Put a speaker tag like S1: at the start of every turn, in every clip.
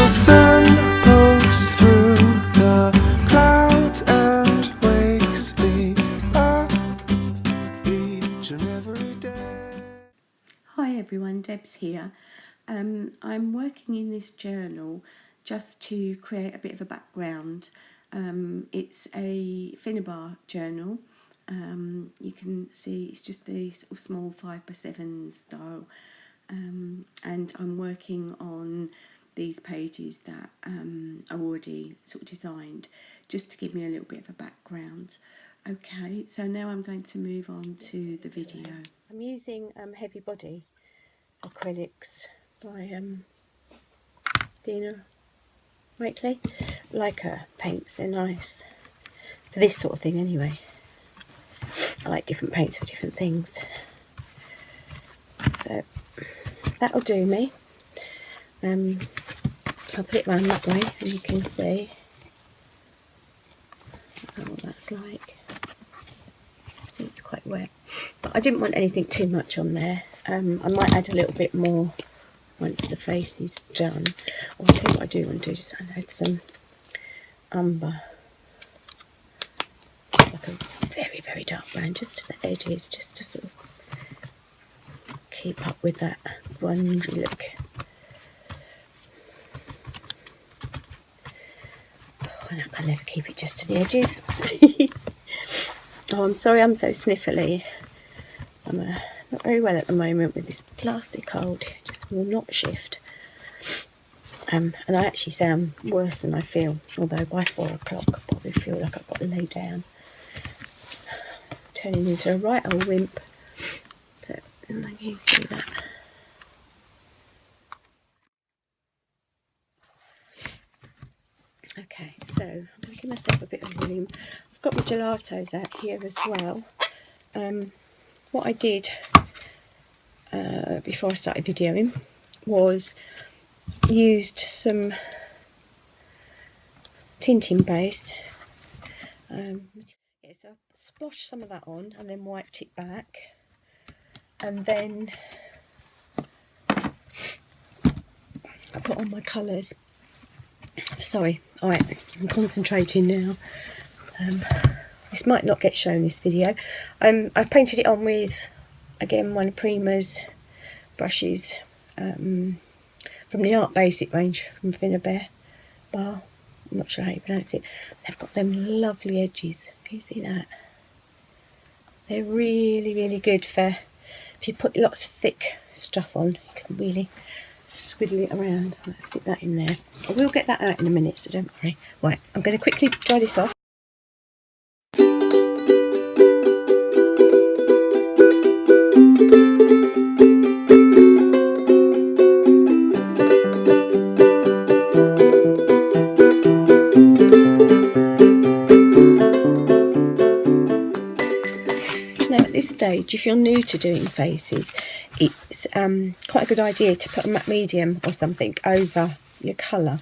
S1: The sun pokes through the clouds and wakes me up each and every day.
S2: Hi everyone, Deb's here. I'm working in this journal just to create a bit of a background. It's a Finnabar journal. You can see it's just a sort of small 5x7 style, and I'm working on these pages that are already sort of designed just to give me a little bit of a background. Okay, so now I'm going to move on to the video. I'm using Heavy Body acrylics by Deborah Wainwright. Like her paints, they're nice for this sort of thing anyway. I like different paints for different things, so that'll do me. So I'll put it around that way and you can see what that's like. I think it's quite wet, but I didn't want anything too much on there. I might add a little bit more once the face is done. I'll tell you what I do want to do, just add some umber, like a very, very dark brown, just to the edges, just to sort of keep up with that grungy look. And I can never keep it just to the edges. Oh, I'm sorry I'm so sniffly. I'm not very well at the moment with this plastic cold. It just will not shift. And I actually sound worse than I feel, although by 4 o'clock I probably feel like I've got to lay down. Turning into a right old wimp. So I can use do that. Okay, so I'm going to give myself a bit of room. I've got my gelatos out here as well. What I did before I started videoing was used some tinting base. So I splashed some of that on and then wiped it back, and then I put on my colours. Sorry, alright, I'm concentrating now. This might not get shown in this video. I painted it on with, again, one of Prima's brushes from the Art Basic range from Finnabar. I'm not sure how you pronounce it. They've got them lovely edges. Can you see that? They're really, really good for if you put lots of thick stuff on. You can really swiddle it around. Let's stick that in there. I will get that out in a minute, so don't worry. Right, I'm going to quickly dry this off. If you're new to doing faces, it's quite a good idea to put a matte medium or something over your colour,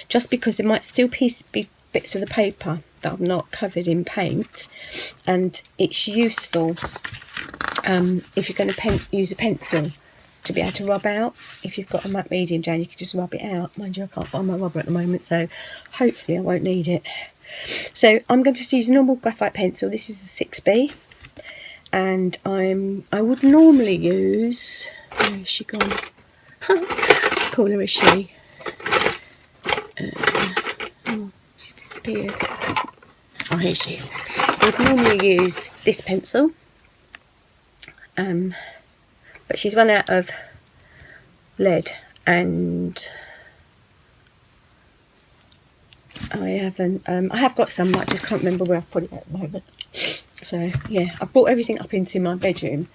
S2: just because there might still be bits of the paper that are not covered in paint, and it's useful if you're going to use a pencil to be able to rub out. If you've got a matte medium down, you can just rub it out. Mind you, I can't find my rubber at the moment, so hopefully I won't need it. So I'm going to just use a normal graphite pencil. This is a 6B. And I would normally use, where is she gone? Call her a she. Oh, she's disappeared. Oh, here she is. I would normally use this pencil, but she's run out of lead, and I haven't. I have got some, but I just can't remember where I've put it at the moment. So yeah, I brought everything up into my bedroom,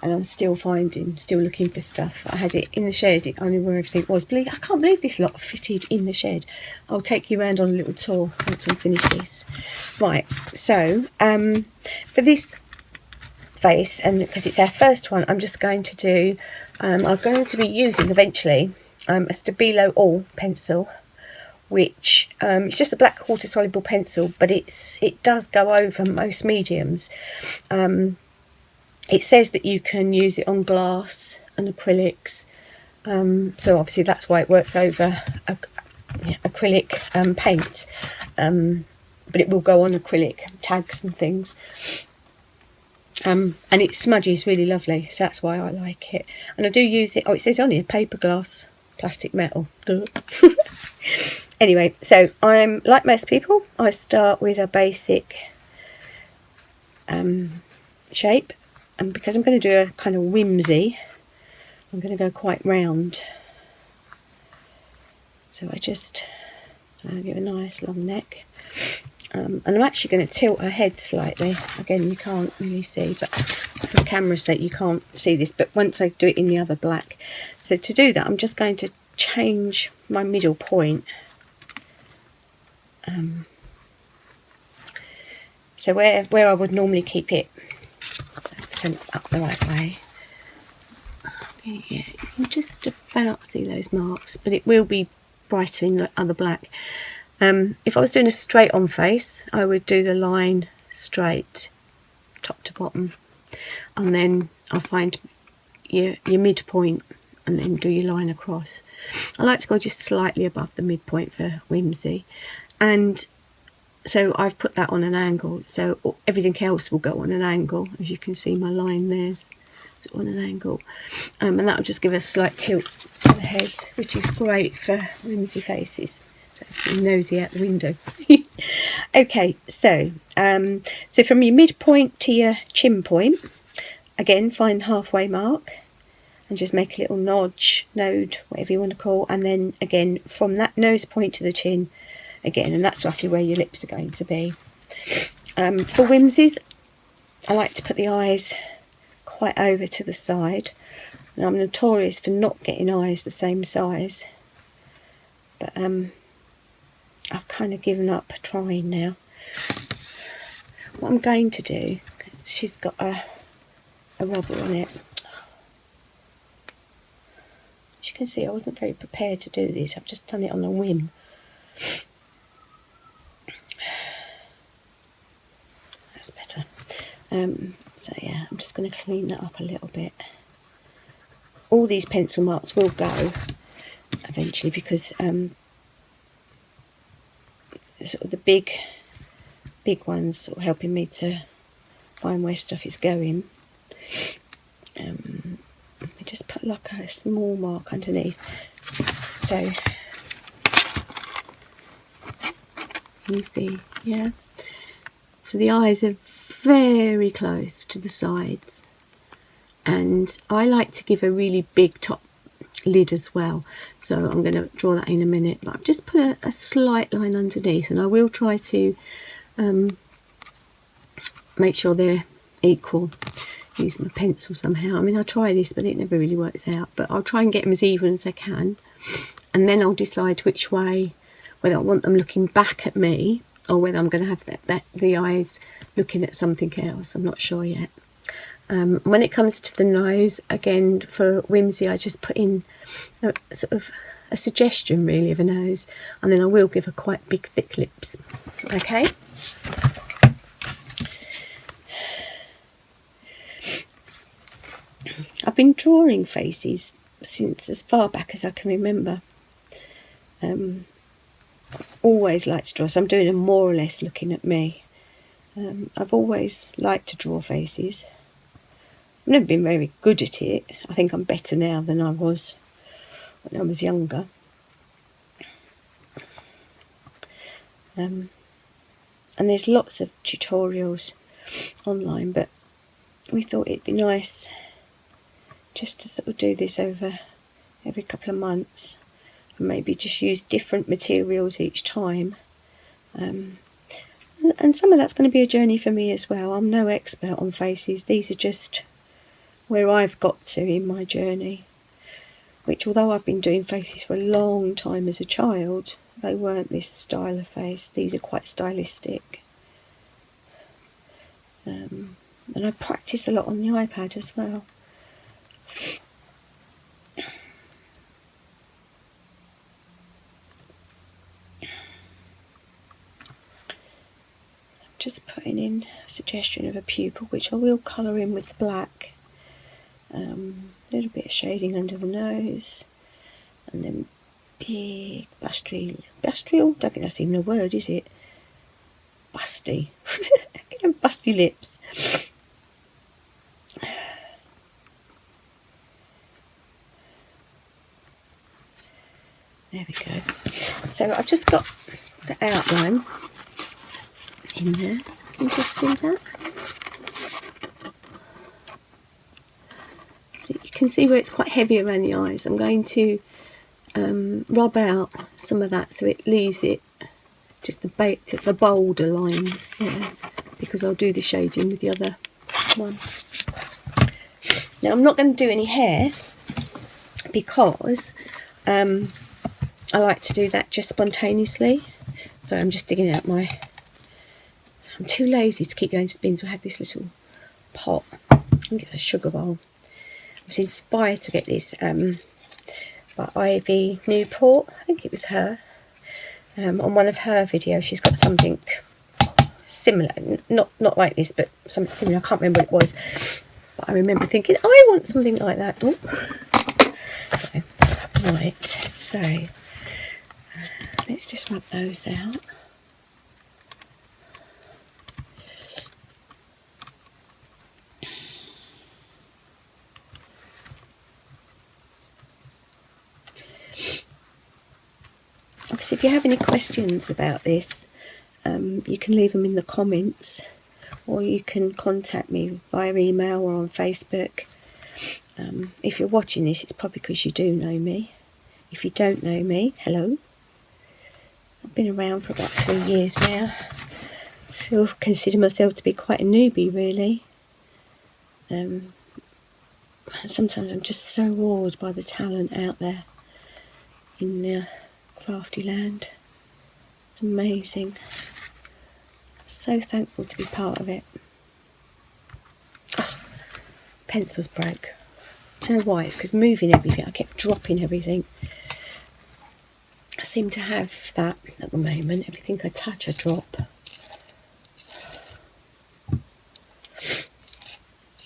S2: and I'm still looking for stuff. I had it in the shed, I knew where everything was. I can't believe this lot fitted in the shed. I'll take you around on a little tour once I finish this. Right, so for this face, and because it's our first one, I'm just going to do, I'm going to be using eventually a Stabilo All pencil, which it's just a black water soluble pencil, but it does go over most mediums. It says that you can use it on glass and acrylics, So obviously that's why it works over acrylic paint, but it will go on acrylic tags and things. And it's smudgy, it's really lovely, so that's why I like it. And I do use it. Oh, it says on here paper, glass, plastic, metal. Anyway, so I'm like most people, I start with a basic shape, and because I'm going to do a kind of whimsy, I'm going to go quite round. So I just give a nice long neck. And I'm actually going to tilt her head slightly. Again, you can't really see, but for the camera's sake you can't see this, but once I do it in the other black. So to do that, I'm just going to change my middle point. So where I would normally keep it, so turn it up the right way. Okay, yeah, you can just about see those marks, but it will be brighter in the other black. If I was doing a straight on face, I would do the line straight, top to bottom, and then I'll find your midpoint and then do your line across. I like to go just slightly above the midpoint for whimsy, and so I've put that on an angle, so everything else will go on an angle. As you can see, my line there's on an angle, and that'll just give a slight tilt to the head, which is great for whimsy faces. Just nosy out the window. Okay, so so from your midpoint to your chin point, again find halfway mark and just make a little node, whatever you want to call, and then again from that nose point to the chin again, and that's roughly where your lips are going to be. For whimsies, I like to put the eyes quite over to the side, and I'm notorious for not getting eyes the same size, but I've kind of given up trying now. What I'm going to do, because she's got a rubber on it, as you can see I wasn't very prepared to do this, I've just done it on a whim. That's better. So yeah, I'm just going to clean that up a little bit. All these pencil marks will go eventually, because sort of the big ones sort of helping me to find where stuff is going. I just put like a small mark underneath, so you see, yeah. So the eyes are very close to the sides, and I like to give a really big top lid as well, so I'm going to draw that in a minute, but I've just put a slight line underneath, and I will try to make sure they're equal. Use my pencil somehow. I mean, I try this but it never really works out, but I'll try and get them as even as I can, and then I'll decide which way, whether I want them looking back at me or whether I'm going to have the eyes looking at something else. I'm not sure yet. When it comes to the nose, again for whimsy, I just put in sort of a suggestion really of a nose, and then I will give her quite big thick lips. Okay. I've been drawing faces since as far back as I can remember. I've always liked to draw, so I'm doing them more or less looking at me. I've always liked to draw faces. I've never been very good at it. I think I'm better now than I was when I was younger. And there's lots of tutorials online, but we thought it'd be nice just to sort of do this over every couple of months, and maybe just use different materials each time. And some of that's going to be a journey for me as well. I'm no expert on faces. These are just where I've got to in my journey, which, although I've been doing faces for a long time as a child, they weren't this style of face. These are quite stylistic. And I practice a lot on the iPad as well. Just putting in a suggestion of a pupil, which I will colour in with black. A little bit of shading under the nose, and then big bustrial, don't think that's even a word, is it? Busty. Busty lips. There we go. So I've just got the outline in there. Can you just see that? So you can see where it's quite heavy around the eyes. I'm going to rub out some of that so it leaves it just the bolder lines, yeah, because I'll do the shading with the other one. Now I'm not going to do any hair because I like to do that just spontaneously. So I'm just digging out I'm too lazy to keep going to the bin, so I have this little pot. I think it's a sugar bowl. I was inspired to get this by Ivy Newport. I think it was her. On one of her videos, she's got something similar, not like this, but something similar. I can't remember what it was, but I remember thinking, I want something like that. Oh. Okay. Right, so let's just rub those out. Obviously, if you have any questions about this, you can leave them in the comments, or you can contact me via email or on Facebook. If you're watching this, it's probably because you do know me. If you don't know me, hello. I've been around for about 3 years now. Still consider myself to be quite a newbie, really. Sometimes I'm just so awed by the talent out there in crafty land. It's amazing. I'm so thankful to be part of it. Oh, pencils broke. Do you know why? It's because moving everything, I kept dropping everything. I seem to have that at the moment. Everything I touch, I drop.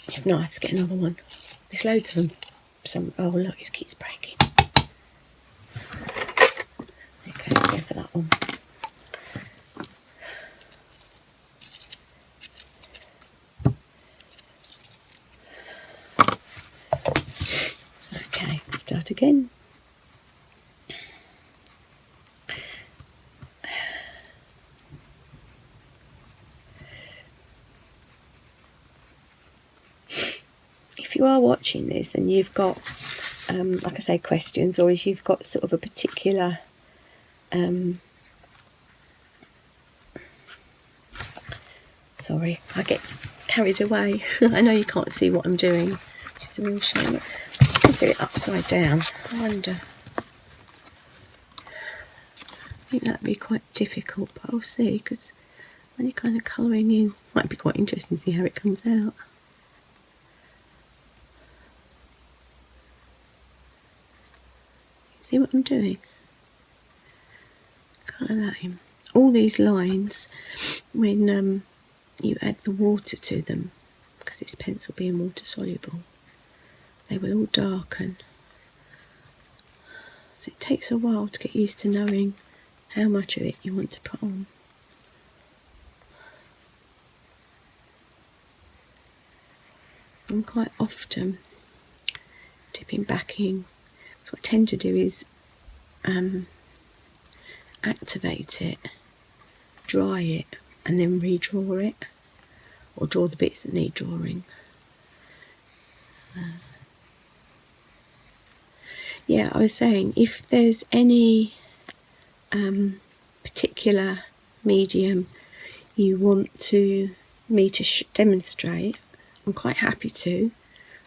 S2: If not, I have to get another one. There's loads of them. Oh look, it keeps breaking. Okay, let's go for that one. Okay, start again. If you are watching this and you've got, like I say, questions, or if you've got sort of a particular sorry, I get carried away. I know you can't see what I'm doing, which is a real shame. I'll do it upside down. I wonder. I think that'd be quite difficult, but I'll see, because when you're kind of colouring in, might be quite interesting to see how it comes out. See what I'm doing? Colour that in. All these lines, when you add the water to them, because it's pencil being water soluble, they will all darken. So it takes a while to get used to knowing how much of it you want to put on. I'm quite often dipping back in. So what I tend to do is activate it, dry it, and then redraw it, or draw the bits that need drawing. Yeah, I was saying, if there's any particular medium you want me to demonstrate, I'm quite happy to.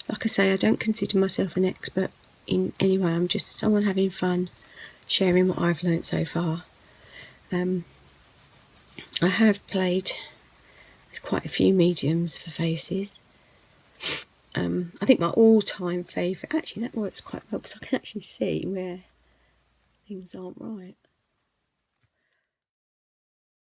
S2: Like I say, I don't consider myself an expert in any way. I'm just someone having fun, sharing what I've learnt so far. I have played with quite a few mediums for faces. I think my all-time favourite, actually that works quite well because I can actually see where things aren't right.